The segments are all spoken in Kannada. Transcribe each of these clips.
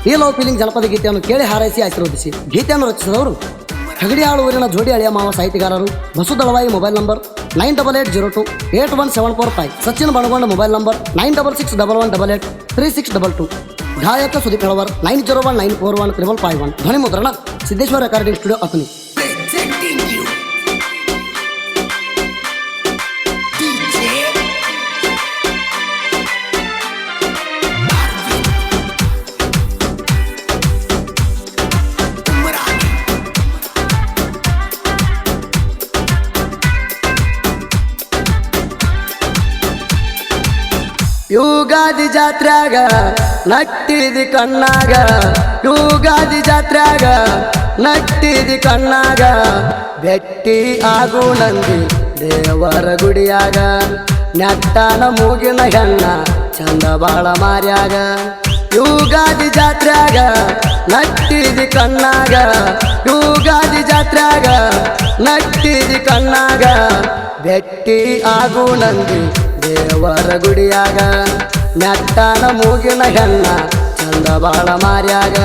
ಈ ಲವ್ ಫೀಲಿಂಗ್ ಜನಪದ ಗೀತೆಯನ್ನು ಕೇಳಿ ಹಾರೈಸಿ ಆಶೀರ್ವದಿಸಿ. ಗೀತೆಯನ್ನು ರಚಿಸಿದವರು ಹಗಡಿಯಾಳು ಊರಿನ ಜೋಡಿ ಅಳಿಯ ಮಾವ ಸಾಹಿತಿಗಾರರು. Basudalavayi mobile number 9880811745. Sachin Banagonda mobile number 9661183622. ಗಾಯಕ ಸುದೀಪ್ ಹೆಳವರ್ 9019415551. ಧ್ವನಿ ಮುದ್ರಣ ಸಿದ್ದೇಶ್ವರ ರೆಕಾರ್ಡಿಂಗ್ ಸ್ಟುಡಿಯೋ ಅತನಿ. ಯುಗಾದಿ ಜಾತ್ರ್ಯಾಗ ನಟ್ಟಿದಿ ಕಣ್ಣಾಗ, ಯುಗಾದಿ ಜಾತ್ರ್ಯಾಗ ನಟ್ಟಿದಿ ಕಣ್ಣಾಗ, ಭೆಟ್ಟಿ ಆಗು ನಂದಿ ದೇವರ ಗುಡಿಯಾಗ, ನೆಟ್ಟಾನ ಮೂಗಿನ ಹೆಣ್ಣ ಚಂದ ಬಾಳ ಮಾರ್ಯಾಗ. ಯುಗಾದಿ ಜಾತ್ರ್ಯಾಗ ನಟ್ಟಿದಿ ಕಣ್ಣಾಗ, ಯುಗಾದಿ ಜಾತ್ರ್ಯಾಗ ನಟ್ಟಿದಿ ಕಣ್ಣಾಗ, ಭೆಟ್ಟಿ ಆಗು ನಂದಿ ದೇವರ ಗುಡಿಯಾಗ, ನೆಟ್ಟಾನ ಮೂಗಿನ ಹೆಣ್ಣ ಚಂದ ಬಾಳ ಮಾರ್ಯಾಗ.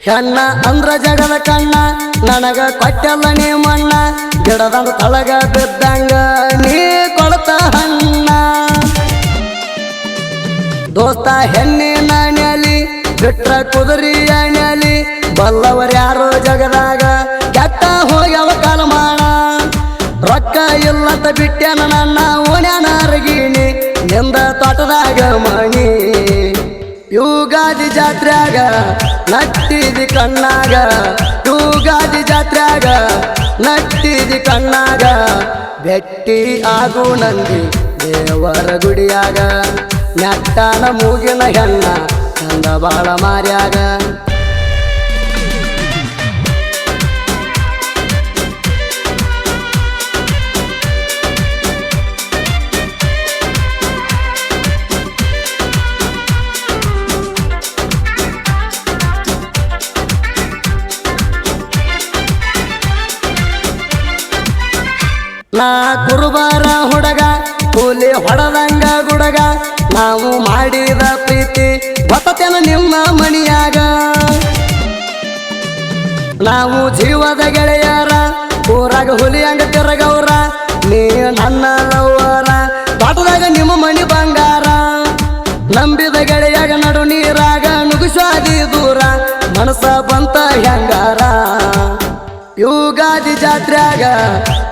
ಹೆಣ್ಣ ಅಂದ್ರ ಜಗದ ಕಣ್ಣ, ನನಗ ಕೊಟ್ಟಲ್ಲ ನೀ ಮಣ್ಣ, ಗಿಡದಂಗ ತಳಗ ಬಿದ್ದಂಗ ನೀ ಕೊಡ್ತ ಹಣ್ಣ. ದೋಸ್ತ ಹೆಣ್ಣಿನ ನೆಲಿ ಬಿಟ್ರ ಕುದುರಿ ನೆಲಿ, ಬಲ್ಲವರ ಯಾರೋ ಜಗದಾಗ ಕೆಟ್ಟ ಹೋಗ್ಯವ ಕಾಲಮಾಣ. ರೊಕ್ಕ ಇಲ್ಲಂತ ಬಿಟ್ಟೆನ ನನ್ನ ಓಣ್ಯಾನ ಅರಗಿಣಿ, ನಿಂದ ತೋಟದಾಗ ಮಣಿ. ಯುಗಾದಿ ಜಾತ್ರ್ಯಾಗ ನಟ್ಟಿದಿ ಕಣ್ಣಾಗ, ಯುಗಾದಿ ಜಾತ್ರ್ಯಾಗ ನಟ್ಟಿದಿ ಕಣ್ಣಾಗ, ಭೆಟ್ಟಿ ಆಗು ನಂದಿ ದೇವರ ಗುಡಿಯಾಗ, ನೆಟ್ಟಾನ ಮೂಗಿನ ಹೆಣ್ಣ ಚಂದ ಬಾಳ ಮಾರ್ಯಾಗ. ನಾ ಕುರುಬಾರ ಹುಡುಗ ಕೂಲಿ ಹೊಡದಂಗ ಗುಡಗ, ನಾವು ಮಾಡಿದ ಪ್ರೀತಿ ಬತತೆನ ನಿಮ್ಮ ಮಣಿಯಾಗ. ನಾವು ಜೀವದ ಗೆಳೆಯರ ಊರಾಗ ಹುಲಿಯಂಗ ತಿರಗವ್ರ, ನೀ ನನ್ನ ಲವ್ವರ ತೋಟದಾಗ ನಿಮ್ಮ ಮಣಿ ಬಂಗಾರ. ನಂಬಿದ ಗೆಳೆಯಾಗ ನಡು ನೀರಾಗ ನುಗ್ಸಾದಿ ದೂರ, ಮನಸ ಬಂತ ಹೆಂಗಾರ. ಯುಗಾದಿ ಜಾತ್ರ್ಯಾಗ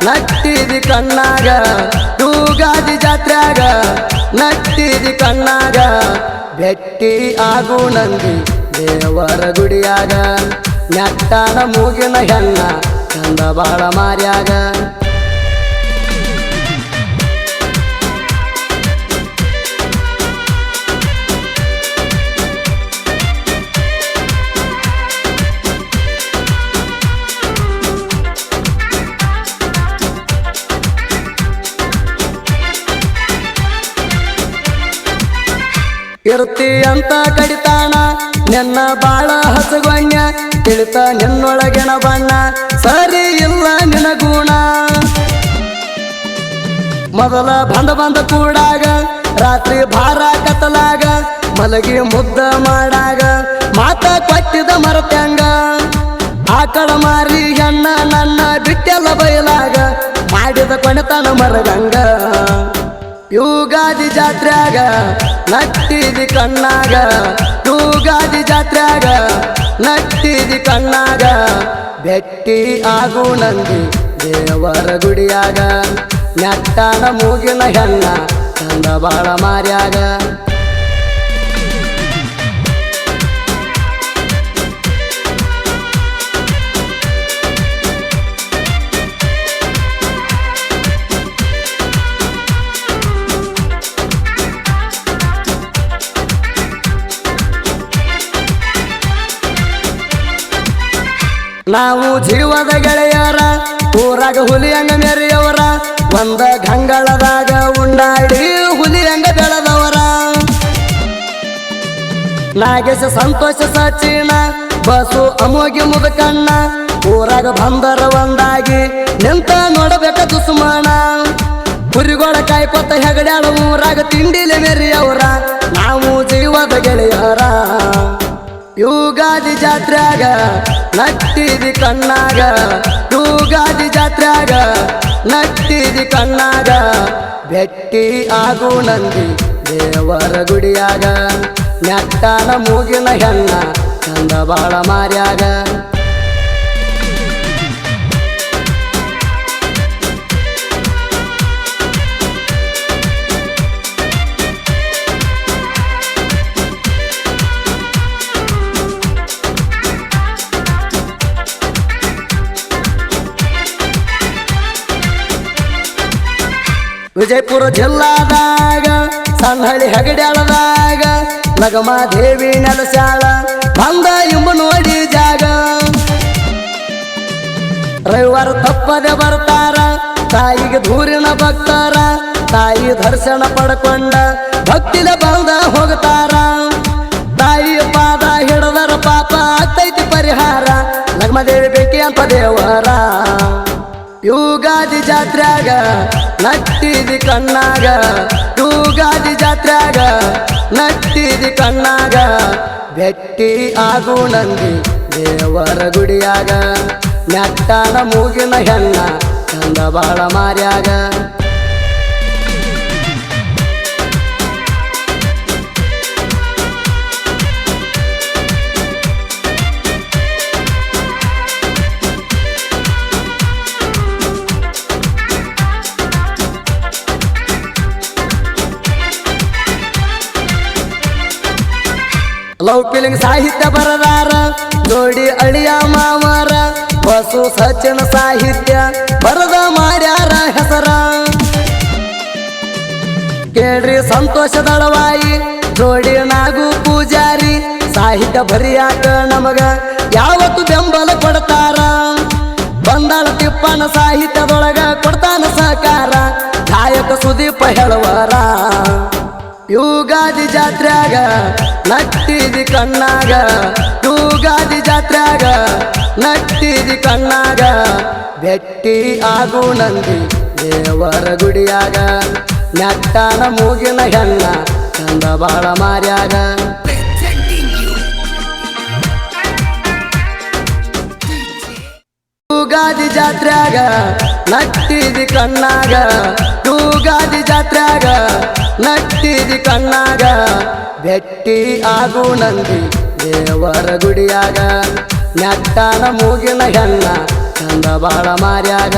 ನಟ್ಟಿದಿ ಕಣ್ಣಾಗ, ಯುಗಾದಿ ಜಾತ್ರ್ಯಾಗ ನಟ್ಟಿದಿ ಕಣ್ಣಾಗ, ಭೆಟ್ಟಿ ಆಗು ನಂದಿ ದೇವರ ಗುಡಿಯಾಗ, ನೆಟ್ಟಾನ ಮೂಗಿನ ಹೆಣ್ಣ ಚಂದ ಬಾಳ ಮಾರ್ಯಾಗ. ಇರ್ತಿ ಅಂತ ಕಡಿತಾಣ ನಿನ್ನ ಬಾಳ ಹಸಗೊಣ್ಯ, ತಿಳಿತ ನಿನ್ನೊಳಗಿನ ಬಣ್ಣ ಸರಿ ಇಲ್ಲ ನಿನ ಗುಣ. ಮೊದಲ ಬಂದ ಕೂಡಾಗ ರಾತ್ರಿ ಭಾರ ಕತ್ತಲಾಗ, ಮಲಗಿ ಮುದ್ದ ಮಾಡಾಗ ಮಾತ ಕೊಟ್ಟಿದ ಮರತ್ಯಂಗ. ಆಕಳ ಮಾರಿ ಹೆಣ್ಣ ನನ್ನ ಬಿಟ್ಟೆಲ್ಲ ಬಯಲಾಗ, ಮಾಡಿದ ಕೊನೆತನ ಮರಗಂಗ. ಯುಗಾದಿ ಜಾತ್ರ್ಯಾಗ ನಟ್ಟಿದಿ ಕಣ್ಣಾಗ, ಯುಗಾದಿ ಜಾತ್ರ್ಯಾಗ ನಟ್ಟಿದಿ ಕಣ್ಣಾಗ, ಭೆಟ್ಟಿ ಆಗು ನಂದಿ ದೇವರ ಗುಡಿಯಾಗ, ನೆಟ್ಟಾನ ಮೂಗಿನ ಹೆಣ್ಣ ಚಂದ ಬಾಳ ಮಾರ್ಯಾಗ. ನಾವು ಜೀವದ ಗೆಳೆಯರ ಊರಾಗ ಹುಲಿಯಂಗ ಮೆರೆಯವರ, ಒಂದ ಗಂಗಳದಾಗ ಉಣ್ಣ ಕೊಂಡಾಡಿ ಹುಲಿ ಹಂಗ ಬೆಳೆದವರ ನಾಗೇಶ ಸಂತೋಷ ಸಚಿನ ಬಸು ಅಮೋಗಿ ಮುದಕಣ್ಣ ಊರಾಗ ಬಂದರ ಒಂದಾಗಿ ನಿಂತ ನೋಡಬೇಕ ದುಸ್ಮಾನ ಕುರಿಗೋಳ ಕಾಯ್ಕೊತ ಹೆಗಡ್ಯಾಳ ಊರಾಗ ತಿಂಡಿಲೆ ಮೆರಿಯವರ ನಾವು ಜೀವದ ಗೆಳೆಯರ ಯುಗಾದಿ ಜಾತ್ರ್ಯಾಗ ನಟ್ಟಿದಿ ಕಣ್ಣಾಗ ಯುಗಾದಿ ಜಾತ್ರ್ಯಾಗ ನಟ್ಟಿದಿ ಕಣ್ಣಾಗ ಭೆಟ್ಟಿ ಆಗು ನಂದಿ ದೇವರ ಗುಡಿಯಾಗ ನೆಟ್ಟಾನ ಮೂಗಿನ ಹೆಣ್ಣ ಚಂದ ಬಾಳ ಮಾರ್ಯಾಗ ವಿಜಯಪುರ ಜಿಲ್ಲಾದಾಗ ಸಣ್ಣಹಳ್ಳಿ ಹೆಗಡ್ಯಾಳದಾಗ ನಗಮಾದೇವಿ ನೆಲಸ್ಯಾಳ ಬಂದ ಎಂಬ ನೋಡಿ ಜಾಗ ರವಿವಾರ ತಪ್ಪದೆ ಬರ್ತಾರ ತಾಯಿಗೆ ದೂರಿನ ಭಕ್ತಾರ ತಾಯಿ ದರ್ಶನ ಪಡ್ಕೊಂಡ ಭಕ್ತಿಲ ಬಂದ ಹೋಗ್ತಾರ ತಾಯಿ ಪಾದ ಹಿಡದರ ಪಾಪ ಆಗ್ತೈತಿ ಪರಿಹಾರ ನಗಮಾದೇವಿ ಬೇಕಿ ಅಂತ ದೇವರ ಯುಗಾದಿ ಜಾತ್ರ್ಯಾಗ ನಟ್ಟಿದಿ ಕಣ್ಣಾಗ ಯುಗಾದಿ ಜಾತ್ರ್ಯಾಗ ನಟ್ಟಿದಿ ಕಣ್ಣಾಗ ಭೆಟ್ಟಿ ಆಗು ನಂದಿ ದೇವರ ಗುಡಿಯಾಗ ನೆಟ್ಟಾನ ಮೂಗಿನ ಹೆಣ್ಣ ಚಂದ ಬಾಳ ಮಾರ್ಯಾಗ ಲವ್ ಫೀಲಿಂಗ್ ಸಾಹಿತ್ಯ ಬರದಾರ ಜೋಡಿ ಅಳಿಯ ಮಾವರ ಬಸು ಸಚಿನ ಸಾಹಿತ್ಯ ಬರದ ಮಾಡ್ಯಾರ ಹೆಸರ ಕೇಳ್ರಿ ಸಂತೋಷ ದಳವಾಯಿ ಜೋಡಿ ನಾಗು ಪೂಜಾರಿ ಸಾಹಿತ್ಯ ಬರಿಯಾಕ ನಮಗ ಯಾವತ್ತು ಬೆಂಬಲ ಕೊಡ್ತಾರ ಬಂದಾಳ ತಿಪ್ಪನ ಸಾಹಿತ್ಯದೊಳಗ ಕೊಡ್ತಾನ ಸಹಕಾರ ಗಾಯಕ ಸುದೀಪ ಹೇಳುವರ ಯುಗಾದಿ ಜಾತ್ರ್ಯಾಗ ನಟ್ಟಿದಿ ಕಣ್ಣಾಗ ಯುಗಾದಿ ಜಾತ್ರ್ಯಾಗ ನಟ್ಟಿದಿ ಕಣ್ಣಾಗ ಭೆಟ್ಟಿ ಆಗು ನಂದಿ ದೇವರ ಗುಡಿಯಾಗ ನೆಟ್ಟಾನ ಮೂಗಿನ ಹೆಣ್ಣ ಚಂದ ಬಾಳ ಮಾರ್ಯಾಗ ಯುಗಾದಿ ಜಾತ್ರ್ಯಾಗ ನಟ್ಟಿದಿ ಕಣ್ಣಾಗ ಯುಗಾದಿ ಜಾತ್ರ್ಯಾಗ ನಟ್ಟಿದಿ ಕಣ್ಣಾಗ ಭೆಟ್ಟಿ ಆಗು ನಂದಿ ದೇವರ ಗುಡಿಯಾಗ ನೆಟ್ಟಾನ ಮೂಗಿನ ಹೆಣ್ಣ ಚಂದ ಬಾಳ ಮಾರ್ಯಾಗ